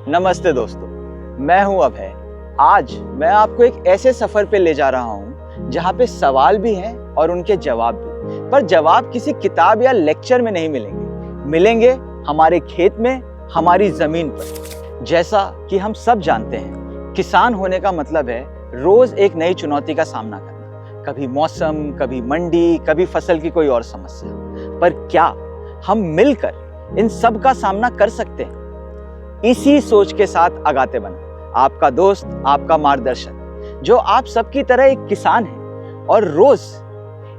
नमस्ते दोस्तों, मैं हूं अभय। आज मैं आपको एक ऐसे सफर पे ले जा रहा हूं जहां पे सवाल भी हैं और उनके जवाब भी। पर जवाब किसी किताब या लेक्चर में नहीं मिलेंगे हमारे खेत में, हमारी जमीन पर। जैसा कि हम सब जानते हैं, किसान होने का मतलब है रोज एक नई चुनौती का सामना करना। कभी मौसम, कभी मंडी, कभी फसल की कोई और समस्या। पर क्या हम मिलकर इन सब का सामना कर सकते हैं? इसी सोच के साथ अगाते बना आपका दोस्त, आपका मार्गदर्शक, जो आप सबकी तरह एक किसान है और रोज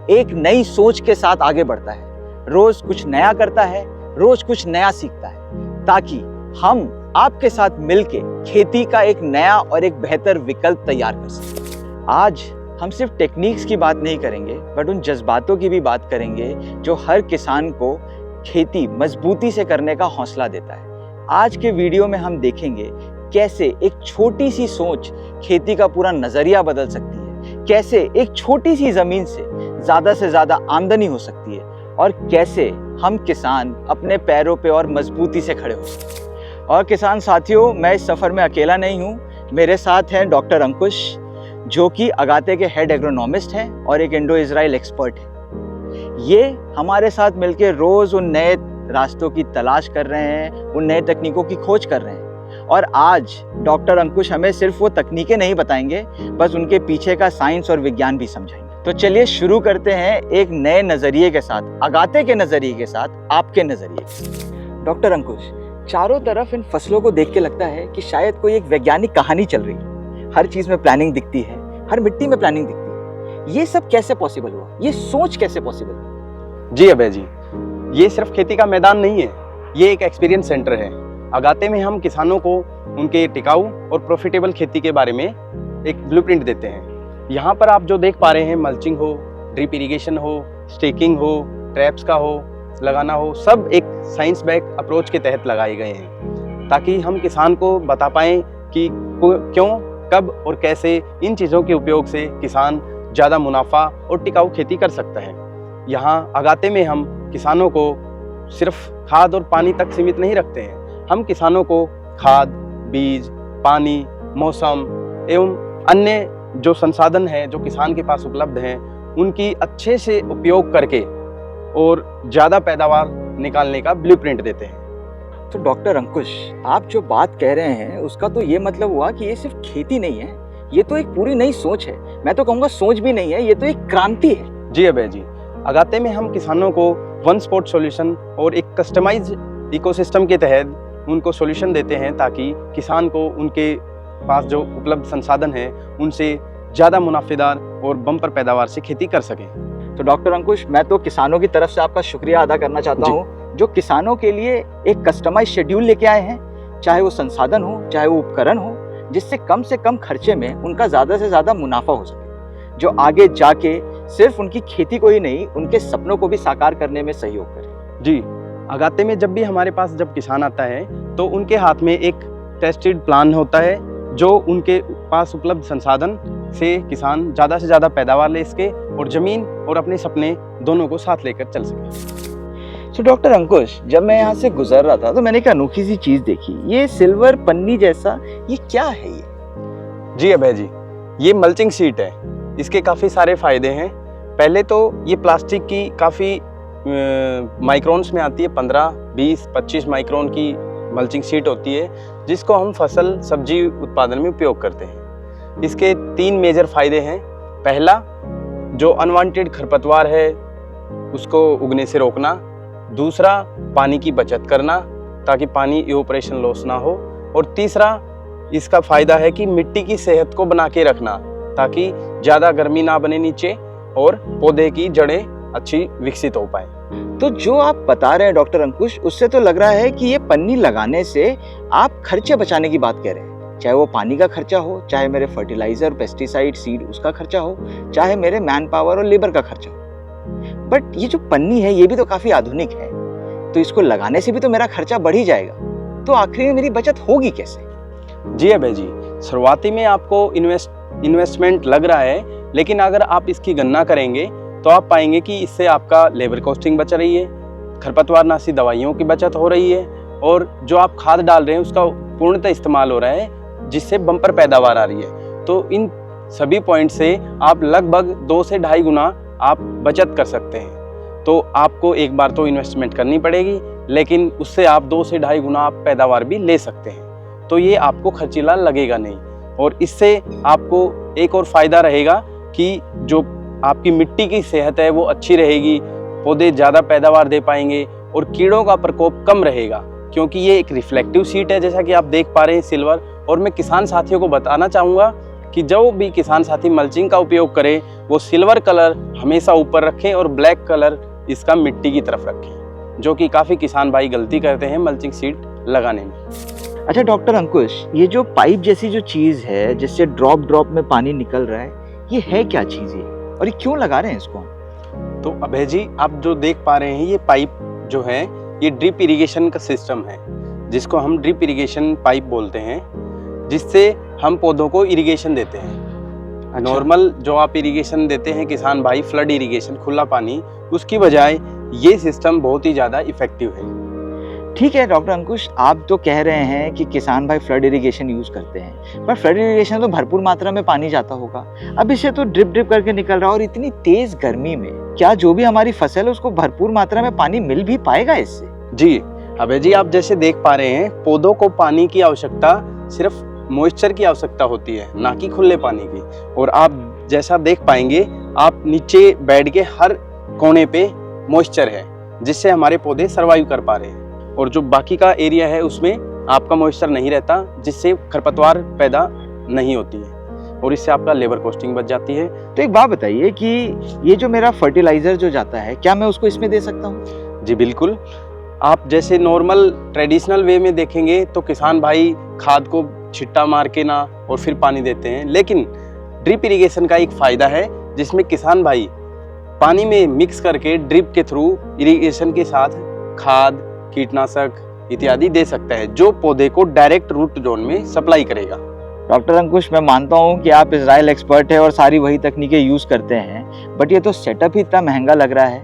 एक नई सोच के साथ आगे बढ़ता है। रोज कुछ नया करता है, रोज कुछ नया सीखता है, ताकि हम आपके साथ मिलके खेती का एक नया और एक बेहतर विकल्प तैयार कर सकें। आज हम सिर्फ टेक्निक्स की बात नहीं करेंगे, बट उन जज्बातों की भी बात करेंगे जो हर किसान को खेती मजबूती से करने का हौसला देता है। आज के वीडियो में हम देखेंगे कैसे एक छोटी सी सोच खेती का पूरा नजरिया बदल सकती है, कैसे एक छोटी सी जमीन से ज्यादा आमदनी हो सकती है, और कैसे हम किसान अपने पैरों पे और मजबूती से खड़े हो सकते हैं। और किसान साथियों, मैं इस सफर में अकेला नहीं हूँ। मेरे साथ हैं डॉक्टर अंकुश, जो कि अगाते के हेड एग्रोनॉमिस्ट हैं और एक इंडो इजराइल एक्सपर्ट है। ये हमारे साथ मिलकर रोज उन नए रास्तों की तलाश कर रहे हैं, उन नए तकनीकों की खोज कर रहे हैं। और आज डॉक्टर अंकुश हमें सिर्फ वो तकनीकें नहीं बताएंगे, बस उनके पीछे का साइंस और विज्ञान भी समझाएंगे। तो चलिए शुरू करते हैं एक नए नजरिए के साथ, अगाते के नजरिए के साथ, आपके नजरिए। डॉक्टर अंकुश, चारों तरफ इन फसलों को देख के लगता है कि शायद कोई एक वैज्ञानिक कहानी चल रही है। हर चीज में प्लानिंग दिखती है, हर मिट्टी में प्लानिंग दिखती है। ये सब कैसे पॉसिबल हुआ? ये सोच कैसे पॉसिबल हुआ? जी अभय जी, ये सिर्फ खेती का मैदान नहीं है, ये एक एक्सपीरियंस सेंटर है। अगाते में हम किसानों को उनके टिकाऊ और प्रॉफिटेबल खेती के बारे में एक ब्लूप्रिंट देते हैं। यहाँ पर आप जो देख पा रहे हैं, मल्चिंग हो, ड्रिप इरिगेशन हो, स्टेकिंग हो, ट्रैप्स का हो, लगाना हो, सब एक साइंस बैक अप्रोच के तहत लगाए गए हैं, ताकि हम किसान को बता पाएँ कि क्यों, कब और कैसे इन चीज़ों के उपयोग से किसान ज़्यादा मुनाफा और टिकाऊ खेती कर सकता है। यहाँ अगाते में हम किसानों को सिर्फ खाद और पानी तक सीमित नहीं रखते हैं। हम किसानों को खाद, बीज, पानी, मौसम एवं अन्य जो संसाधन हैं जो किसान के पास उपलब्ध हैं, उनकी अच्छे से उपयोग करके और ज़्यादा पैदावार निकालने का ब्लूप्रिंट देते हैं। तो डॉक्टर अंकुश, आप जो बात कह रहे हैं उसका तो ये मतलब हुआ कि ये सिर्फ खेती नहीं है, ये तो एक पूरी नई सोच है। मैं तो कहूँगा सोच भी नहीं है, ये तो एक क्रांति है। जी अभय जी, अगाते में हम किसानों को वन स्पॉट सॉल्यूशन और एक कस्टमाइज इकोसिस्टम के तहत उनको सॉल्यूशन देते हैं, ताकि किसान को उनके पास जो उपलब्ध संसाधन हैं उनसे ज़्यादा मुनाफेदार और बम्पर पैदावार से खेती कर सकें। तो डॉक्टर अंकुश, मैं तो किसानों की तरफ से आपका शुक्रिया अदा करना चाहता हूँ, जो किसानों के लिए एक कस्टमाइज शेड्यूल लेके आए हैं, चाहे वो संसाधन हो, चाहे वो उपकरण हो, जिससे कम से कम खर्चे में उनका ज़्यादा से ज़्यादा मुनाफा हो सके, जो आगे जाके सिर्फ उनकी खेती को ही नहीं, उनके सपनों को भी साकार करने में सहयोग करे। जी, अगाते में जब भी हमारे पास जब किसान आता है तो उनके हाथ में एक टेस्टेड प्लान होता है, जो उनके पास उपलब्ध संसाधन से किसान ज़्यादा से ज़्यादा पैदावार ले सके और ज़मीन और अपने सपने दोनों को साथ लेकर चल सके। तो डॉक्टर अंकुश, जब मैं यहाँ से गुजर रहा था तो मैंने एक अनोखी सी चीज़ देखी। ये सिल्वर पन्नी जैसा, ये क्या है ये? जी अभय जी, ये मल्चिंग शीट है। इसके काफ़ी सारे फ़ायदे हैं। पहले तो ये प्लास्टिक की काफ़ी माइक्रोन्स में आती है, 15, 20, 25 माइक्रोन की मल्चिंग शीट होती है, जिसको हम फसल सब्जी उत्पादन में उपयोग करते हैं। इसके 3 मेजर फ़ायदे हैं। पहला, जो अनवांटेड खरपतवार है उसको उगने से रोकना। दूसरा, पानी की बचत करना, ताकि पानी इवोपरेशन लॉस ना हो। और तीसरा, इसका फ़ायदा है कि मिट्टी की सेहत को बना के रखना, ताकि ज़्यादा गर्मी ना बने नीचे और पौधे की जड़ें अच्छी विकसित हो पाए। तो जो आप बता रहे हैं डॉक्टर अंकुश, उससे तो लग रहा है कि ये पन्नी लगाने से आप खर्चे बचाने की बात कह रहे हैं। चाहे वो पानी का खर्चा हो, चाहे मेरे फर्टिलाइजर, पेस्टिसाइड, सीड उसका खर्चा हो, चाहे मेरे मैन पावर और लेबर का खर्चा हो। बट ये जो पन्नी है ये भी तो काफी आधुनिक है, तो इसको लगाने से भी तो मेरा खर्चा बढ़ ही जाएगा। तो आखिर में मेरी बचत होगी कैसे? जी अभय जी, शुरुआती में आपको इन्वेस्टमेंट लग रहा है, लेकिन अगर आप इसकी गणना करेंगे तो आप पाएंगे कि इससे आपका लेबर कॉस्टिंग बच रही है, खरपतवारनाशी दवाइयों की बचत हो रही है, और जो आप खाद डाल रहे हैं उसका पूर्णतः इस्तेमाल हो रहा है, जिससे बम्पर पैदावार आ रही है। तो इन सभी पॉइंट से आप लगभग 2 से 2.5 गुना आप बचत कर सकते हैं। तो आपको एक बार तो इन्वेस्टमेंट करनी पड़ेगी, लेकिन उससे आप 2 से 2.5 गुना आप पैदावार भी ले सकते हैं। तो ये आपको खर्चीला लगेगा नहीं, और इससे आपको एक और फायदा रहेगा कि जो आपकी मिट्टी की सेहत है वो अच्छी रहेगी, पौधे ज़्यादा पैदावार दे पाएंगे और कीड़ों का प्रकोप कम रहेगा, क्योंकि ये एक रिफ्लेक्टिव शीट है जैसा कि आप देख पा रहे हैं, सिल्वर। और मैं किसान साथियों को बताना चाहूँगा कि जो भी किसान साथी मल्चिंग का उपयोग करें वो सिल्वर कलर हमेशा ऊपर रखें और ब्लैक कलर इसका मिट्टी की तरफ रखें, जो कि काफ़ी किसान भाई गलती करते हैं मल्चिंग शीट लगाने में। अच्छा डॉक्टर अंकुश, ये जो पाइप जैसी जो चीज है जिससे ड्रॉप ड्रॉप में पानी निकल रहा है, ये है क्या चीज है और ये क्यों लगा रहे हैं इसको? तो अभय जी, आप जो देख पा रहे हैं ये पाइप जो है ये ड्रिप इरिगेशन का सिस्टम है, जिसको हम ड्रिप इरिगेशन पाइप बोलते हैं, जिससे हम पौधों को इरिगेशन देते हैं। अच्छा। नॉर्मल जो आप इरिगेशन देते हैं किसान भाई, फ्लड इरिगेशन, खुला पानी, उसकी बजाय ये सिस्टम बहुत ही ज़्यादा इफेक्टिव है। ठीक है डॉक्टर अंकुश, आप तो कह रहे हैं कि किसान भाई फ्लड इरिगेशन यूज करते हैं, पर फ्लड इरिगेशन तो भरपूर मात्रा में पानी जाता होगा, अब इसे तो ड्रिप ड्रिप करके निकल रहा है, और इतनी तेज गर्मी में क्या जो भी हमारी फसल है उसको भरपूर मात्रा में पानी मिल भी पाएगा इससे? जी अभय जी, आप जैसे देख पा रहे हैं पौधों को पानी की आवश्यकता सिर्फ मॉइस्चर की आवश्यकता होती है, ना कि खुले पानी की। और आप जैसा देख पाएंगे, आप नीचे बेड के हर कोने पे मॉइस्चर है, जिससे हमारे पौधे सर्वाइव कर पा रहे हैं। और जो बाकी का एरिया है उसमें आपका मॉइस्चर नहीं रहता, जिससे खरपतवार पैदा नहीं होती है, और इससे आपका लेबर कॉस्टिंग बच जाती है। तो एक बात बताइए कि ये जो मेरा फर्टिलाइजर जो जाता है, क्या मैं उसको इसमें दे सकता हूँ? जी बिल्कुल। आप जैसे नॉर्मल ट्रेडिशनल वे में देखेंगे तो किसान भाई खाद को छिट्टा मार के ना और फिर पानी देते हैं, लेकिन ड्रिप इरिगेशन का एक फ़ायदा है जिसमें किसान भाई पानी में मिक्स करके ड्रिप के थ्रू इरिगेशन के साथ खाद, कीटनाशक इत्यादि दे सकता है, जो पौधे को डायरेक्ट रूट जोन में सप्लाई करेगा। डॉक्टर अंकुश, मैं मानता हूँ कि आप इजराइल एक्सपर्ट है और सारी वही तकनीकें यूज करते हैं, बट ये तो सेटअप ही इतना महंगा लग रहा है,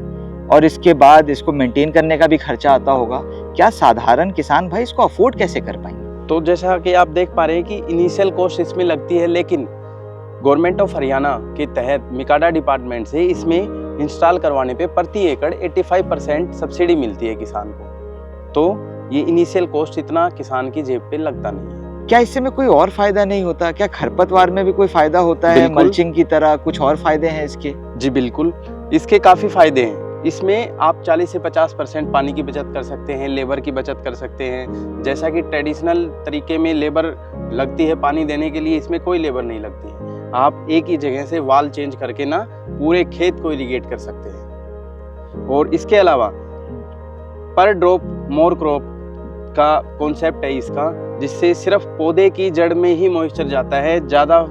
और इसके बाद इसको मेंटेन करने का भी खर्चा आता होगा। क्या साधारण किसान भाई इसको अफोर्ड कैसे कर पाएंगे? तो जैसा कि आप देख पा रहे हैं कि इनिशियल कॉस्ट इसमें लगती है, लेकिन गवर्नमेंट ऑफ हरियाणा के तहत मिकाडा डिपार्टमेंट से इसमें इंस्टॉल करवाने पे प्रति एकड़ 85% सब्सिडी मिलती है किसान को। तो ये इनिशियल कॉस्ट इतना किसान की जेब पे लगता नहीं है। क्या इससे में कोई और फायदा नहीं होता? क्या खरपतवार में भी कोई फायदा होता है मल्चिंग की तरह? कुछ और फायदे हैं इसके? जी बिल्कुल, इसके काफ़ी फायदे हैं। इसमें आप 40 से 50% पानी की बचत कर सकते हैं, लेबर की बचत कर सकते हैं। जैसा कि ट्रेडिशनल तरीके में लेबर लगती है पानी देने के लिए, इसमें कोई लेबर नहीं लगती है। आप एक ही जगह से वाल चेंज करके ना पूरे खेत को इरिगेट कर सकते हैं। और इसके अलावा पर ड्रॉप मोर क्रॉप का कॉन्सेप्ट है इसका, जिससे सिर्फ पौधे की जड़ में ही मॉइस्चर जाता है, ज़्यादा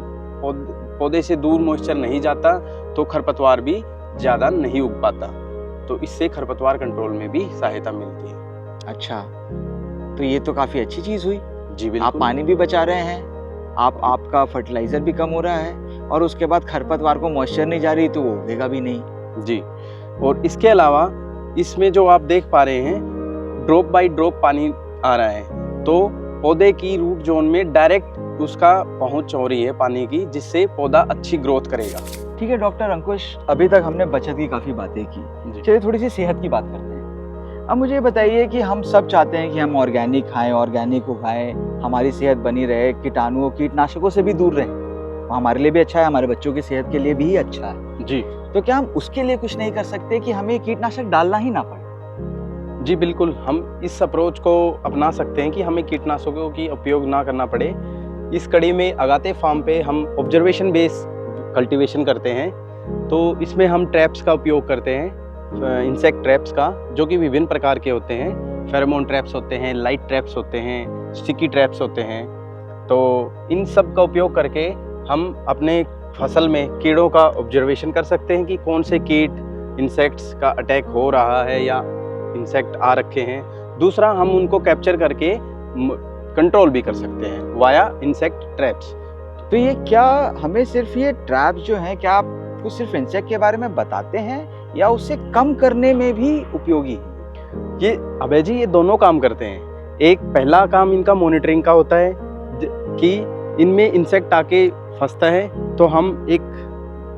पौधे से दूर मॉइस्चर नहीं जाता, तो खरपतवार भी ज़्यादा नहीं उग पाता। तो इससे खरपतवार कंट्रोल में भी सहायता मिलती है। अच्छा, तो ये तो काफी अच्छी चीज हुई। जी बिल्कुल। आप पानी भी बचा रहे हैं, आपका फर्टिलाइजर भी कम हो रहा है, और उसके बाद खरपतवार को मॉइस्चर नहीं जा रही तो वो उगेगा भी नहीं। जी, और इसके अलावा इसमें जो आप देख पा रहे हैं ड्रॉप बाय ड्रॉप पानी आ रहा है, तो पौधे की रूट जोन में डायरेक्ट उसका पहुंच हो रही है पानी की, जिससे पौधा अच्छी ग्रोथ करेगा। ठीक है डॉक्टर अंकुश, अभी तक हमने बचत की काफी बातें की, चलिए थोड़ी सी सेहत की बात करते हैं। अब मुझे बताइए कि हम सब चाहते हैं कि हम ऑर्गेनिक खाएं, ऑर्गेनिक उगाएं, हमारी सेहत बनी रहे, कीटाणुओं कीटनाशकों से भी दूर रहें, हमारे लिए भी अच्छा है, हमारे बच्चों की सेहत के लिए भी अच्छा है। जी, तो क्या हम उसके लिए कुछ नहीं कर सकते कि हमें कीटनाशक डालना ही ना पड़े? जी बिल्कुल, हम इस अप्रोच को अपना सकते हैं कि हमें कीटनाशकों की उपयोग ना करना पड़े। इस कड़ी में अगाते फार्म पे हम ऑब्जर्वेशन बेस कल्टीवेशन करते हैं, तो इसमें हम ट्रैप्स का उपयोग करते हैं, इंसेक्ट ट्रैप्स का, जो कि विभिन्न प्रकार के होते हैं। फेरोमोन ट्रैप्स होते हैं, लाइट ट्रैप्स होते हैं, स्टिकी ट्रैप्स होते हैं। तो इन सब का उपयोग करके हम अपने फसल में कीड़ों का ऑब्जर्वेशन कर सकते हैं कि कौन से कीट इंसेक्ट्स का अटैक हो रहा है या इंसेक्ट आ रखे हैं। दूसरा, हम उनको कैप्चर करके कंट्रोल भी कर सकते हैं वाया इंसेक्ट ट्रैप्स। तो ये क्या हमें सिर्फ ये ट्रैप्स जो हैं, क्या आपको सिर्फ इंसेक्ट के बारे में बताते हैं या उससे कम करने में भी उपयोगी है? ये अभय जी, ये दोनों काम करते हैं। एक पहला काम इनका मॉनिटरिंग का होता है कि इनमें इंसेक्ट आके फंसता है तो हम एक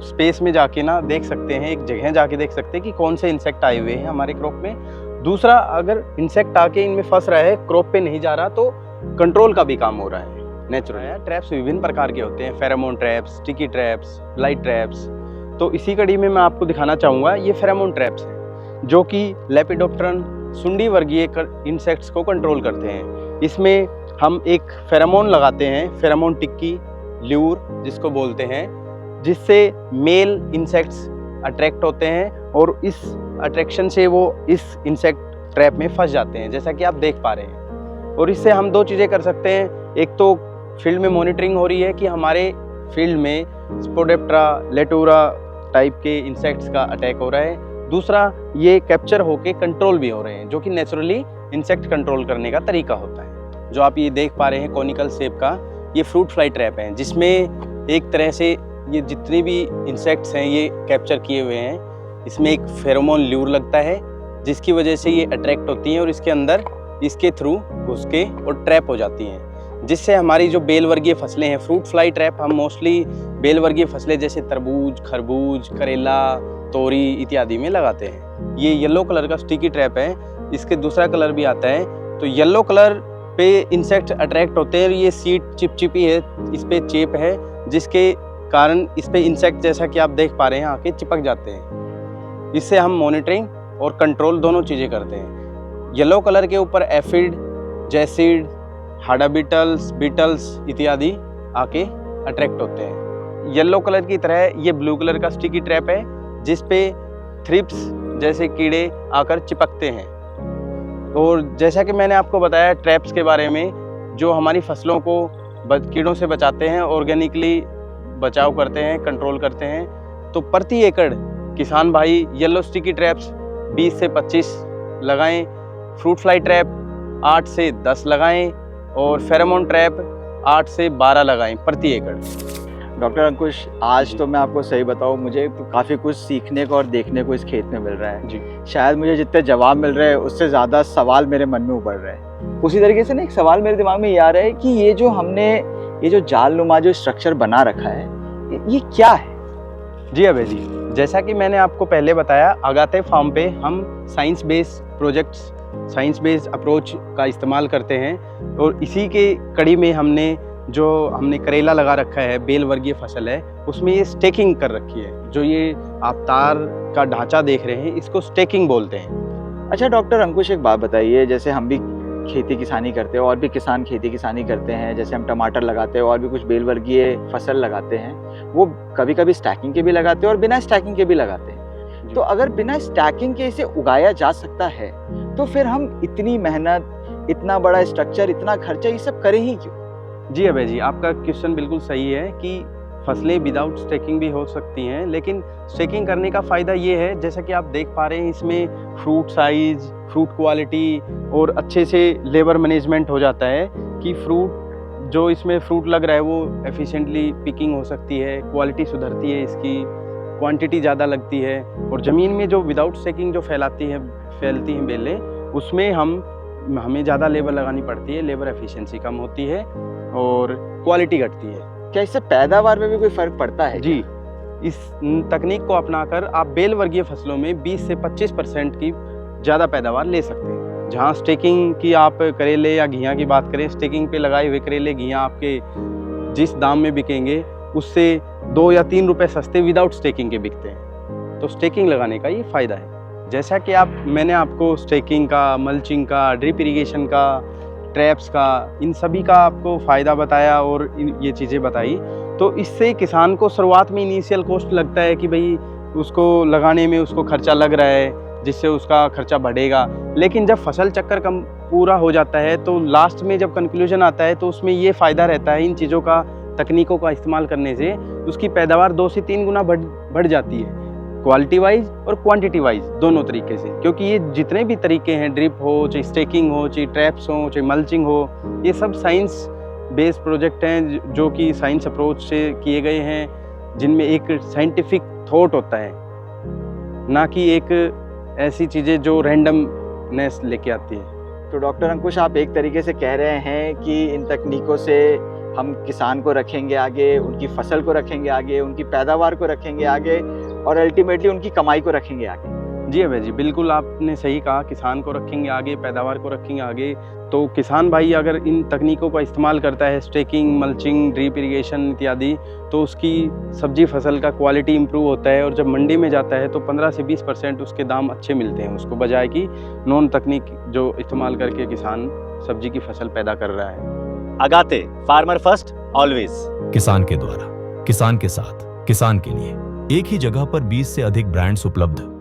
स्पेस में जाके ना देख सकते हैं, एक जगह जाके देख सकते हैं कि कौन से इंसेक्ट आए हुए हैं हमारे क्रॉप में। दूसरा, अगर इंसेक्ट आके इनमें फंस रहा है, क्रॉप पे नहीं जा रहा, तो कंट्रोल का भी काम हो रहा है नेचुरल। ट्रैप्स विभिन्न प्रकार के होते हैं, pheromone traps, sticky traps, light traps. तो इसी कड़ी में मैं आपको दिखाना चाहूँगा, ये फेरोमोन ट्रैप्स हैं जो कि लेपिडोप्टेरन सुंडी वर्गीय इंसेक्ट्स को कंट्रोल करते हैं। इसमें हम एक फेरोमोन लगाते हैं, फेरोमोन टिक्की, ल्यूर जिसको बोलते हैं, जिससे मेल इंसेक्ट्स अट्रैक्ट होते हैं और इस अट्रैक्शन से वो इस इंसेक्ट ट्रैप में फंस जाते हैं, जैसा कि आप देख पा रहे हैं। और इससे हम 2 चीज़ें कर सकते हैं। एक तो फील्ड में मॉनिटरिंग हो रही है कि हमारे फील्ड में स्पोडेप्टेरा, लेटूरा टाइप के इंसेक्ट्स का अटैक हो रहा है। दूसरा, ये कैप्चर होके कंट्रोल भी हो रहे हैं, जो कि नेचुरली इंसेक्ट कंट्रोल करने का तरीका होता है। जो आप ये देख पा रहे हैं कॉनिकल शेप का, ये फ्रूट फ्लाई ट्रैप है, जिसमें एक तरह से ये जितने भी इंसेक्ट्स हैं ये कैप्चर किए हुए हैं। इसमें एक फेरोमोन ल्यूर लगता है जिसकी वजह से ये अट्रैक्ट होती हैं और इसके अंदर इसके थ्रू घुस के और ट्रैप हो जाती हैं, जिससे हमारी जो बेल वर्गीय फसलें हैं, फ्रूट फ्लाई ट्रैप हम मोस्टली बेल वर्गीय फसलें जैसे तरबूज, खरबूज, करेला, तोरी इत्यादि में लगाते हैं। ये येलो कलर का स्टिकी ट्रैप है, इसके दूसरा कलर भी आता है। तो येलो कलर पे इंसेक्ट अट्रैक्ट होते हैं। ये सीड चिपचिपी है, इस पे चेप है, जिसके कारण इस पे इंसेक्ट जैसा कि आप देख पा रहे हैं आके चिपक जाते हैं। इससे हम मॉनिटरिंग और कंट्रोल दोनों चीज़ें करते हैं। येलो कलर के ऊपर एफिड, जैसिड, हाडा बीटल्स इत्यादि आके अट्रैक्ट होते हैं। येलो कलर की तरह ये ब्लू कलर का स्टिकी ट्रैप है, जिस पे थ्रिप्स जैसे कीड़े आकर चिपकते हैं। और जैसा कि मैंने आपको बताया ट्रैप्स के बारे में, जो हमारी फसलों को कीड़ों से बचाते हैं, ऑर्गेनिकली बचाव करते हैं, कंट्रोल करते हैं। तो प्रति एकड़ किसान भाई येलो स्टिकी ट्रैप्स 20 से 25 लगाएं, फ्रूट फ्लाई ट्रैप 8 से 10 लगाएं और फेरोमोन ट्रैप 8 से 12 लगाएं प्रति एकड़। डॉक्टर अंकुश, आज तो मैं आपको सही बताऊं, मुझे तो काफ़ी कुछ सीखने को और देखने को इस खेत में मिल रहा है जी। शायद मुझे जितने जवाब मिल रहे हैं उससे ज़्यादा सवाल मेरे मन में उभर रहे हैं। उसी तरीके से ना एक सवाल मेरे दिमाग में ये आ रहा है कि ये जो जालनुमा जो स्ट्रक्चर बना रखा है, ये क्या है? जी अभय जी, जैसा कि मैंने आपको पहले बताया, अगाते फार्म पे हम science based projects, science based approach का इस्तेमाल करते हैं। और इसी के कड़ी में हमने करेला लगा रखा है, बेल वर्गीय फसल है, उसमें ये स्टेकिंग कर रखी है। जो ये आप तार का ढांचा देख रहे हैं, इसको स्टेकिंग बोलते हैं। अच्छा डॉक्टर अंकुश, एक बात बताइए, जैसे हम भी खेती किसानी करते हैं और भी किसान खेती किसानी करते हैं, जैसे हम टमाटर लगाते हैं और भी कुछ बेल वर्गीय फसल लगाते हैं, वो कभी कभी स्टैकिंग के भी लगाते हैं और बिना स्टैकिंग के भी लगाते हैं। तो अगर बिना स्टैकिंग के इसे उगाया जा सकता है, तो फिर हम इतनी मेहनत, इतना बड़ा स्ट्रक्चर, इतना खर्चा, ये सब करें ही क्यों? जी अभय जी, आपका क्वेश्चन बिल्कुल सही है कि फसलें विदाउट स्टेकिंग भी हो सकती हैं, लेकिन स्टेकिंग करने का फ़ायदा ये है, जैसा कि आप देख पा रहे हैं, इसमें फ्रूट साइज, फ्रूट क्वालिटी और अच्छे से लेबर मैनेजमेंट हो जाता है कि इसमें फ्रूट लग रहा है वो एफिशिएंटली पिकिंग हो सकती है, क्वालिटी सुधरती है, इसकी क्वांटिटी ज़्यादा लगती है। और ज़मीन में जो विदाउट स्टेकिंग जो फैलती हैं बेलें, उसमें हमें ज़्यादा लेबर लगानी पड़ती है, लेबर एफिशिएंसी कम होती है और क्वालिटी घटती है। क्या इससे पैदावार में भी कोई फर्क पड़ता है? जी, इस तकनीक को अपनाकर आप बेल वर्गीय फसलों में 20 से 25% की ज़्यादा पैदावार ले सकते हैं। जहाँ स्टेकिंग की आप करेले या घिया की बात करें, स्टेकिंग पे लगाए हुए करेले घिया आपके जिस दाम में बिकेंगे, उससे 2 या 3 रुपए सस्ते विदाउट स्टेकिंग के बिकते हैं। तो स्टेकिंग लगाने का ये फ़ायदा है। जैसा कि मैंने आपको स्टेकिंग का, मल्चिंग का, ड्रिप इरिगेशन का, ट्रैप्स का, इन सभी का आपको फ़ायदा बताया और ये चीज़ें बताई, तो इससे किसान को शुरुआत में इनिशियल कॉस्ट लगता है कि भाई उसको लगाने में उसको खर्चा लग रहा है, जिससे उसका खर्चा बढ़ेगा। लेकिन जब फसल चक्कर कम पूरा हो जाता है, तो लास्ट में जब कंक्लूजन आता है, तो उसमें ये फ़ायदा रहता है, इन चीज़ों का, तकनीकों का इस्तेमाल करने से उसकी पैदावार 2 से 3 गुना बढ़ जाती है, क्वालिटी वाइज और क्वांटिटी वाइज दोनों तरीके से। क्योंकि ये जितने भी तरीके हैं, ड्रिप हो, चाहे स्टेकिंग हो, चाहे ट्रैप्स हो, चाहे मल्चिंग हो, ये सब साइंस बेस्ड प्रोजेक्ट हैं जो कि साइंस अप्रोच से किए गए हैं, जिनमें एक साइंटिफिक थॉट होता है, ना कि एक ऐसी चीज़ें जो रैंडमनेस लेके आती है। तो डॉक्टर अंकुश, आप एक तरीके से कह रहे हैं कि इन तकनीकों से हम किसान को रखेंगे आगे, उनकी फसल को रखेंगे आगे, उनकी पैदावार को रखेंगे आगे और अल्टीमेटली उनकी कमाई को रखेंगे आगे। जी अभय जी, बिल्कुल आपने सही कहा, किसान को रखेंगे आगे, पैदावार को रखेंगे आगे। तो किसान भाई अगर इन तकनीकों का इस्तेमाल करता है, स्टेकिंग, मल्चिंग, ड्रिप इरिगेशन इत्यादि, तो उसकी सब्जी फसल का क्वालिटी इंप्रूव होता है और जब मंडी में जाता है तो 15 से 20% उसके दाम अच्छे मिलते हैं उसको, बजाय कि नॉन तकनीक जो इस्तेमाल करके किसान सब्जी की फसल पैदा कर रहा है। अगाते, फार्मर फर्स्ट ऑलवेज। किसान के द्वारा, किसान के साथ, किसान के लिए, एक ही जगह पर 20 से अधिक ब्रांड्स उपलब्ध।